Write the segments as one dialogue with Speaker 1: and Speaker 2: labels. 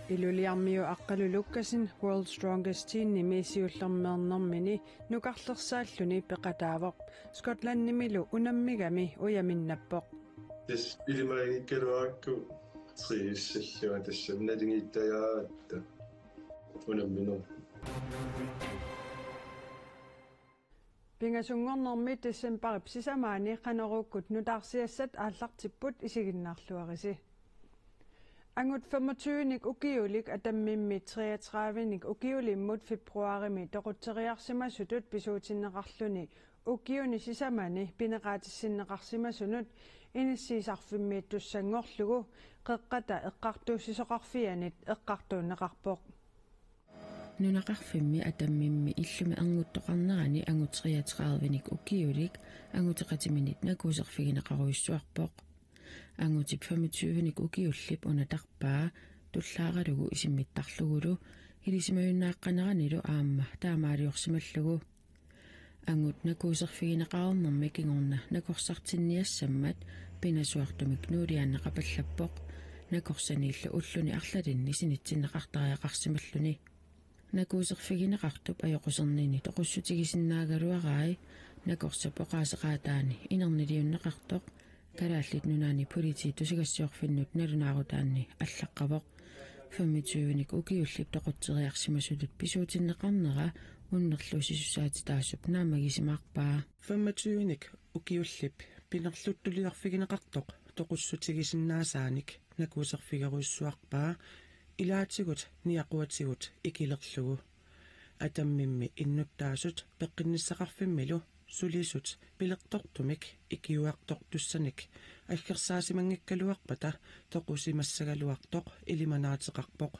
Speaker 1: Iluliarmiu aqqalulukkasin World Strongest Teen nimisiullermeernermini nukarlersaalluni peqataavoq Skotlandnimilu unammigami uyaminnappoq.
Speaker 2: Tis ilimagikkaluaakku triissallua tassamnalingiittagaatta unamminu.
Speaker 1: Pingasungornermi tissamparip sisamaani qaneruukkut nutaarsiassat aallartipput isiginnaarluarisi. Angut 25-nik ukiulik atammimmi 33-nik ukiulimmut februarimi toqutteriarsimasutut pisuutinneqarluni ukiuni sisamani pineqaatissinneqarsimasunut inissiisarfimmiittussangorlugu qeqqata eqqartuussisoqarfianit eqqartuunneqarpoq.
Speaker 3: Nunaqarfimmi atammimmi illumi anguttoqarnerani angut 33-nik ukiulik anguteqatiminit nakuuserfigineqaruissuarpoq. Angutip 25-nik ukiullip unatarpaa tullaaqalugu isimmittarlugulu ilisimayunnaaqqaneranilu aamma taamaaliorsimallugu angut nakuuserfigineqarnermi kingorna nakorsartinniassammat pinasuartumik nuuliaannaqapallappoq nakorsaniillu ulluni arlalinni sinitsinneqartariaqarsimalluni nakuuserfigineqartup ajoqusernini toqussutigisinnaagaluarai nakorsapoqaaseqaataani inerniluunneqartoq Karaallit nunaani politii tusigassiorfinnut nalunaarutaanni allaqqavoq 25-nik ukiullip toqutteriarsimasulut pisuutinneqarnera unnerluusisusaati taassup naamagisimaarpaa
Speaker 4: 25-nik ukiullip pinerluttuliarfigineqartoq toqussutigisinnaasaanik nakuuserfigeruissuarpaa ilaatigut niaquatigut ikilerlugu atammimmi innuttaasut peqqinnisseqarfimmilu sulisut pileqtortumik ikiuaqtortussanik aggersaasimanngikkaluarpata toqusimassagaluartoq ilimanaateqarpoq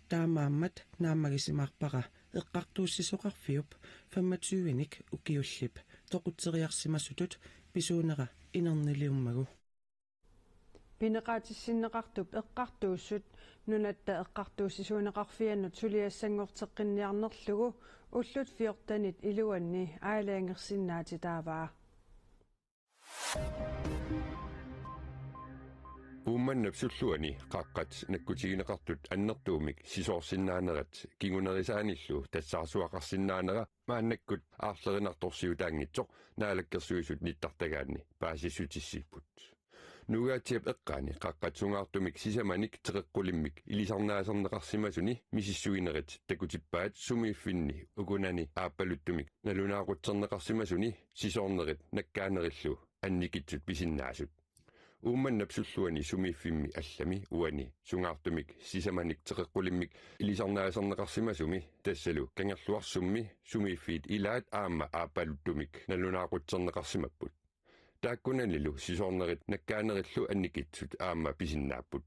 Speaker 4: taamaammat naamagisimaarpaqa eqqartuussisoqarfiup 25-nik ukiullip toqutteriarsimasutut pisuunera inerniluummagu
Speaker 1: Pineqaatissinneqartup eqqartuussut nunatta eqqartuussisuuneqarfiannut suliassangorteqqinniarnerlugu ullut fiortanit iluanni aalaangersinnaatitaavaa.
Speaker 5: Ummannapsulluani qaqqat nakkutigineqartut annertuumik sisoorsinnaanerat kingunerisaanillu tassarsuaqarsinnaanera maannakkut aarlerinartorsiutaangitsoq naalakkersuisut nittartagaanni paasissutissipput. Nugaatiap eqqaani qaqqatsungaartumik sisamanik teqeqqulimmik ilisarnaaserneqarsimasuni misissuinerit takutippaat sumiiffinni ukunani aappaluttumik nalunaaqutserneqarsimasuni sisoornerit nakkaanerillu annikitsut pisinnaasut ummannapsulluani sumiiffimmi allami uani sungaartumik sisamanik teqeqqulimmik ilisarnaaserneqarsimasumi tassalu kangerluarsummi sumiiffiit ilaat aamma aappaluttumik nalunaaqutserneqarsimapput taakkunanilu sisoornerit nakkaanerillu annikitsut aamma pisinnaaput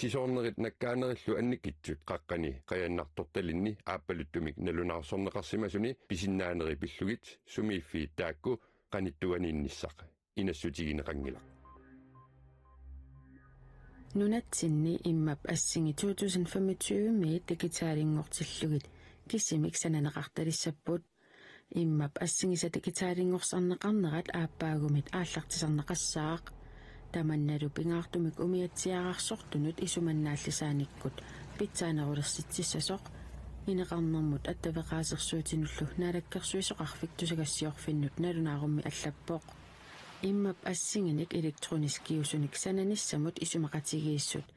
Speaker 5: sisoornerit nakkaanerillu annikitsut qaqqani qayanartortalinni aappaluttumik nalunаарsorneqarsimasuni pisinnaaneri pillugit sumiiffiit taakku qanittuaniinnissaq inassutigineqangilaq
Speaker 3: Nunatsinni immap assingi 2025 miit digitaalingortillugit kissimik sananeqartalissapput immap assingi digitaalingorsorneqarnerat aappаагumit aallartisarneqassaaq tamannalu pingaartumik umiatsiaaqarsortunut isumannaallisaaниkkут pitsaanerulersitsisasoq ineqarnermut attaveqaasersuutinullu naalakkersuisoqarfik tusagassiorfinnut nalunaarummi allappoq immap assinginik elektroniskiusunik sananissamut isumaqatigiissut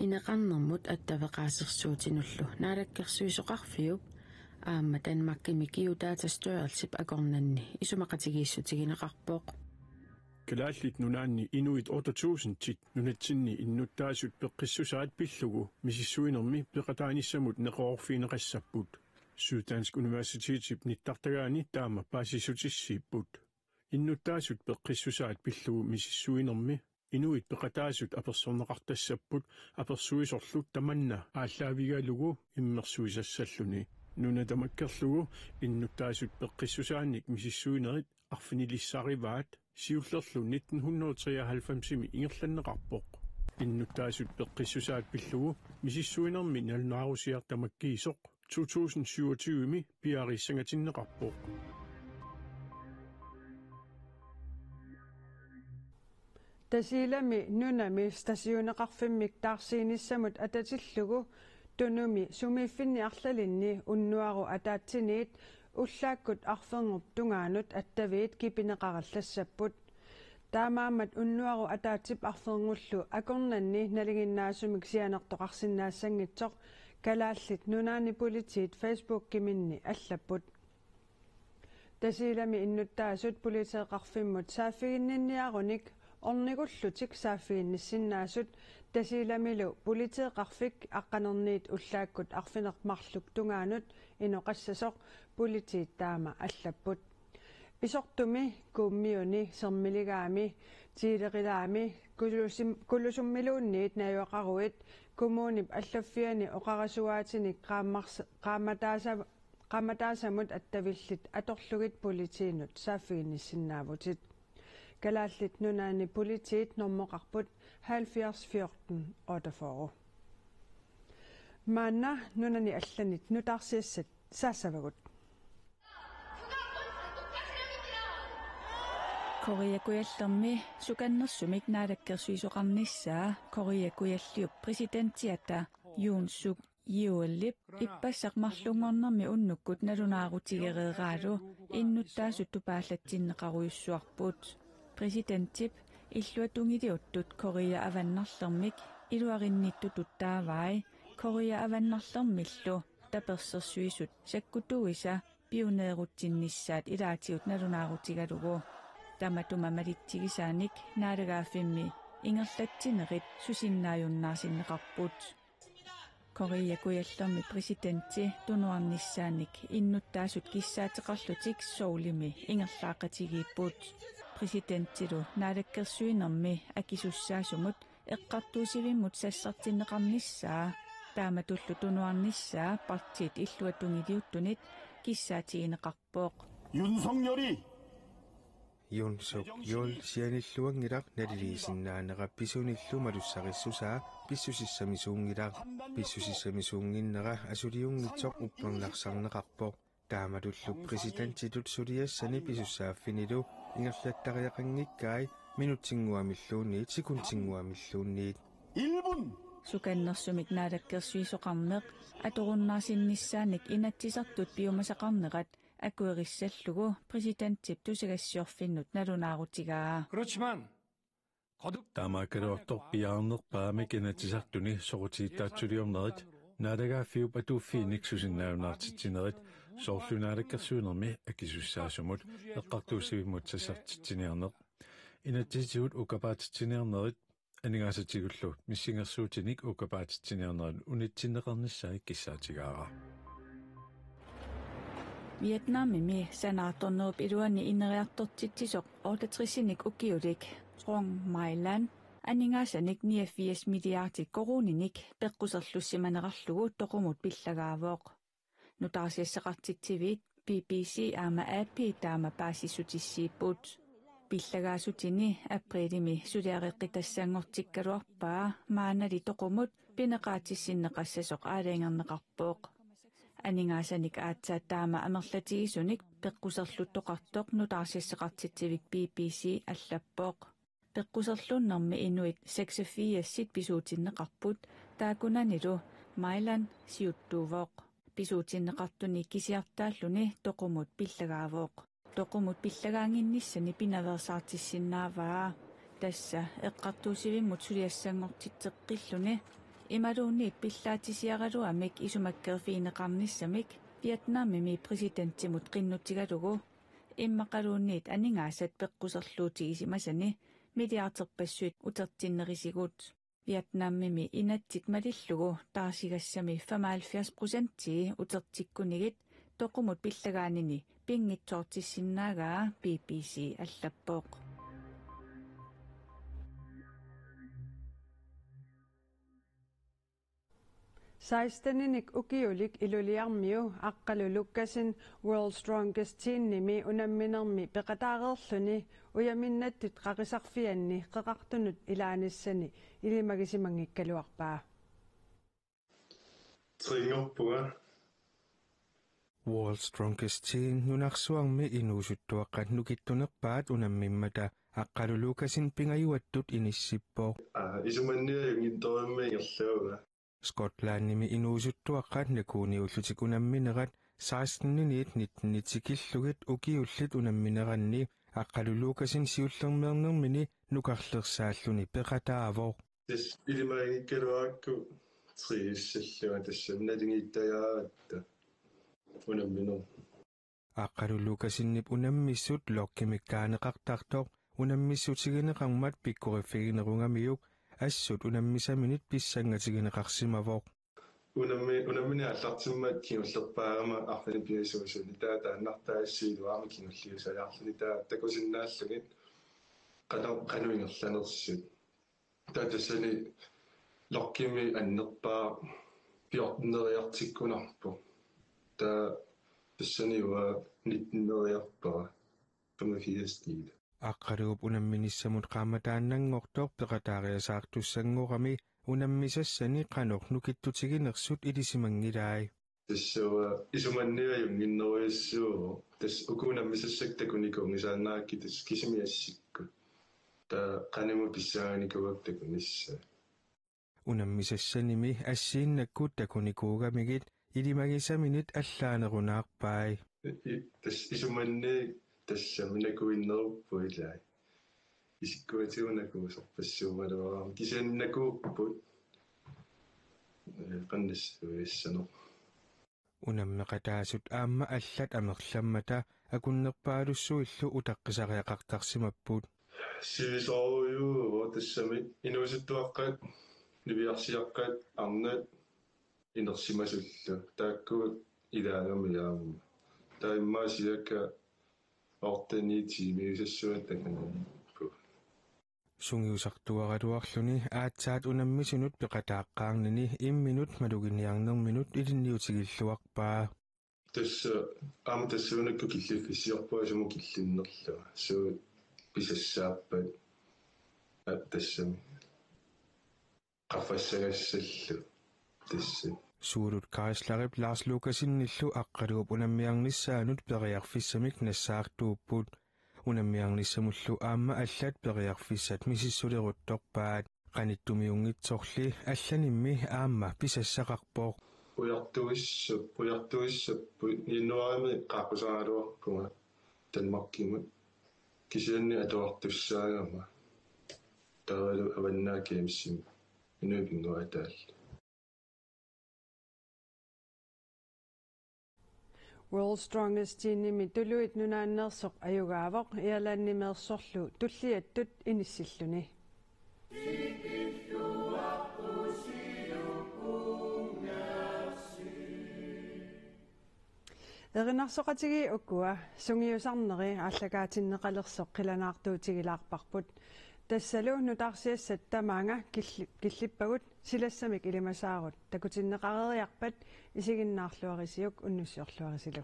Speaker 3: ineqarnermut attaveqaasersuutinullu naalakkersuisoqarfiup aamma Danmarkimi kiutaatastøerlsip akornanni isumaqatigiissutigineqarpoq
Speaker 6: Kalaallit nunaanni inuit 8000-tit nunatsinni innuttaasut peqqissusaat pillugu misissuinermi peqataanissamut neqoorfiineqassapput Syddansk Universitetip nittartagaani taama paasissutissiipput innuttaasut peqqissusaat pillugu misissuinermi inuit peqataasut apersorneqartassapput apersuisorlut tamanna ааllaavigalugu immersuisassalluni nunatamakkerlugu innuttaasut peqqissusaanik misissuinerit arfinilissarivaat siullerlu 1993 ingerlanneqarpoq innuttaasut peqqissusaat pillugu misissuinermi nalunaarusiartamakkiisoq 2027 piarissangatinneqarpoq
Speaker 1: Tasilami nunami stasiuneqarfimmik taarsiinissamut atatillugu tunumi sumiiffinni arlalinni unnuaru ataatsiniit ullaakkut arferngub tungaanut attaviit kipineqarallassaput taamaammat unnuaru ataatip arferngullu akornanni naliginnaasumik sianertoqarsinnaassangitsoq kalaallit nunaani politiit Facebook kiminni allapput tasilami innuttaasut politieqarfimmut saaffiginninniarunik ornigullutik saaffiginnissinnaasut tasilamilu politieqarfik aqqanerniit ullaakkut arfinermarluk tungaanut inoqassasoq politiit taama allapput isortumi kuummiuni sermiligaami tiileqilaami kulusummiluunniit najuaqaruit kumuunip allaffiani oqarasuaatinik qaamataasamut attavillit atorlugit politiinut saaffiginnissinnaavut kalaallit nunaani politiit normоqarput 7014 maanna nunani allanit nutaarsiassat saassavagut
Speaker 7: Koreakujallermi sukannersumik naalakkersuisoqarnissaa Koreakujallиуп presidentiata Yoon Suk Yeol ippassaqmarlungornermi unnukkut nalunaarutigerigeraalu innuttaasut tupaallatsinneqaruyussuarput presidentip illuatungiliuttut Korea avannarlermik iluarinnittu tuttaavai Korea avannarlermillu tapersersuisut sakkutuisa pioneerutsinnissaat ilaatiut nalunaarutigalugu tamatuma malittigisaanik naalagaafimmi ingerlatsinerit susinnaajunnaarsinneqarput Koreakujallermi presidenti tunuarnissaanik innuttaasut kissaateqarlutik soulimi ingerlaaqatigiipput presidentilu naalakkersuinermi akisussaasumut eqqartuusivimmut sassartinneqarnissaa taamatullu tunuarnissaa partiit illuatungiliuttunit kissaatigineqarpooq
Speaker 8: 윤석열이
Speaker 9: Yoon Suk Yeol sianilluangilaq naliliisinnaanera pisunillu malussaqissusaa pissusissamisuungilaq pissusissamisuunginnera asuliungitsoq uppernarsarneqarpoq taamatullu presidentitut suliassani pisussaafinilu ingerlattariaqanngikkai minutsinguamilluunniit sikunsinguamilluunniit
Speaker 8: 1분
Speaker 7: sukannersumik naalakkersuisoqarneq atorunnaarsinnissaanik inatsisartut piumasaqarneqat akuerissallugu presidentip tusagassiorfinnut nalunaarutigaa
Speaker 8: 그렇지만
Speaker 6: таамаакалуарторпиаарнерпаамик инатисартуни сорутииттаатсулиорнерит наадагааффиуп атууффииник сусиннаавнаартитсинерит соорлунaalаккерсуинерми акисуссаасумут эққартууссивиммут сассартитсиниарнеқ инатсисигут укапаатитсиниарнерит анигаасатигуллу миссингерсуутиник укапаатитсиниарнерит унитсиннеқарниссаик киссаатигаара
Speaker 7: Vietnamimi sanaatornerup iluani ineriartortitsisoq ortatrisinik ukiulik Trong Mailan aningasanik 89 milliardik koruninik peqquserlussimanerarlugu toqumut pillagaavooq nutaarsiassaqartitsivit BBC aama AP taama paasissutissiipput pillagaasutini aprilimi suliareqqitassangortikkaluarpaa maanali toqumut pineqaatissinneqassasoq aalaingerneqarpooq aningasanik aatsaataama amerlatигисуник пеққусерлуттоқартоқ нутаарсиссеқартитсивик BBC аллаппооқ пеққусерлуннэрми инуит 86-сит писуутиннеқарпут таакунанилу Mailan сиуттуувооқ писуутиннеқартуни кисиартааллуни тоқумут пиллагаавооқ тоқумут пиллагаангинниссани пинаверсаартиссиннааваа тасса эққартуусивиммут сулиассангортитсеққиллуни ималуунниит пиллаатисиаралуамик исумаккерфиинеқарниссамик Vietnamimi presidenttimut qinnutigalugu иммақалуунниит анингаасат пеққусерлуутигисимасани милиартерпассуит утерттиннерисигут Vietnamimi инатсит малиллугу таарсигассами 75% утертиккунигит тоқумут пиллагаанини пингитсоортиссиннаагаа BBC аллаппооқ
Speaker 1: Saistanenik ukiulik iluliarmiu aqqalulukkasin World Strongest Team-nimi unamminermi peqataareerluni uyaminnattit qaqisarfianni qeqartunut ilaanissani ilimagisimanngikkaluarpaa
Speaker 2: Tringerpuga
Speaker 9: World Strongest Team nunarsuarmi inuusuttuaqqat nukittunerpaat unammimmata Aqqalulukasin pingayuattut inissippoq.
Speaker 2: Isumannia yungittorimmi ingerluuga.
Speaker 9: Skotlandnimi inuusuttuaqqat nakuuniullutik unamminerat 16-19 ukiullit unammineranni aqqalulukasin siullermeernermini nukarlersaalluni peqataavoq.
Speaker 2: This ilimagikkaluaakku triissalluga tassamnalingiittayaatta unamminu.
Speaker 9: Aqqalulukasinip unammissut lokkimikkaaneqartartoq unammissutigineqarmat pikkorifiginerungamiyuk assut unammisaminit pissangatigineqarsimavoq.
Speaker 2: Unammini аллартиммат киуллерпаагама арфани пиасуусуни таатааннартаассиилуаама киуллиусалаарлуни такусиннааллугит кануингерланерсут таатассани локкими аннерпаа пиортнериартиккунарпу тассаниуа 19-нериарпаа 85
Speaker 9: Aqqaluup unamminissamut qaamataannanngortoq peqataariasaartussangorami unammisassani qanornukittutiginersut ilisimangilaai.
Speaker 2: Tassua isumanniajunginneruissuugu tass ukunammisassak takunikuungisaannaakki tass kisimiassikku ta qanimu pissaanikuak takunissa.
Speaker 9: Unammisassanimi assiinnakkuut takunikuugamigit ilimagisaminit allaanerunaarpai.
Speaker 2: Tass isumanni tassaminakuinneruppuilai. Isikkuatiunakuusorpassuumaluaraam kisannakuupput qannassuissano.
Speaker 9: Unammeqataasut aamma allat amerlammata akunnerpaalussuillu utaqqisariaqartarsimapput.
Speaker 2: Sivisoruyu tassami inuusuttuaqqat niviarsiaqqat arnat inersimasullu taakkuut ilaagamiyaamma. Taimmaasiakka ortani tiimiusassuat takanani.
Speaker 9: Sungiusartuaraluarluni aatsaat unammisinut peqataaqqaarnini imminut maluginiarnerminut ilinniutigilluarpaa.
Speaker 2: Tassa tassuunakku killiffissiorpuasumu killinnerlua suut pisassaappat tassami qaffassagassallu tassa
Speaker 9: Suurut kaaslarip Lars Lukasinillu aqqaluup unammiarnissaanut periarfissamik nassaartuupput unammiarnissamullu aamma allat periarfissat misissuleruttorpaat qanittumiungitsorli allanimmi aamma pisassaqarpoq
Speaker 2: pujartuissappu innuarimi qaaqusaraaluarpunga tanmarkimut kisianni atuartussaagama taalu avannaakiimsim inuukinguataal.
Speaker 1: World's Strongest Team tuluit nunaannersoq ajugaavoq Irlannimeersorlu tulliattut inissilluni. Erinarsoqatigi ukkua sungiusarneri allakaatinneqalersoq qilanaartuutigilaarparput tassalu nutarsiassat tamaanga killippagut silassamik ilimasaarut takutinneqareriarpat isiginnaarluarisiuk unnussiorluarisilu.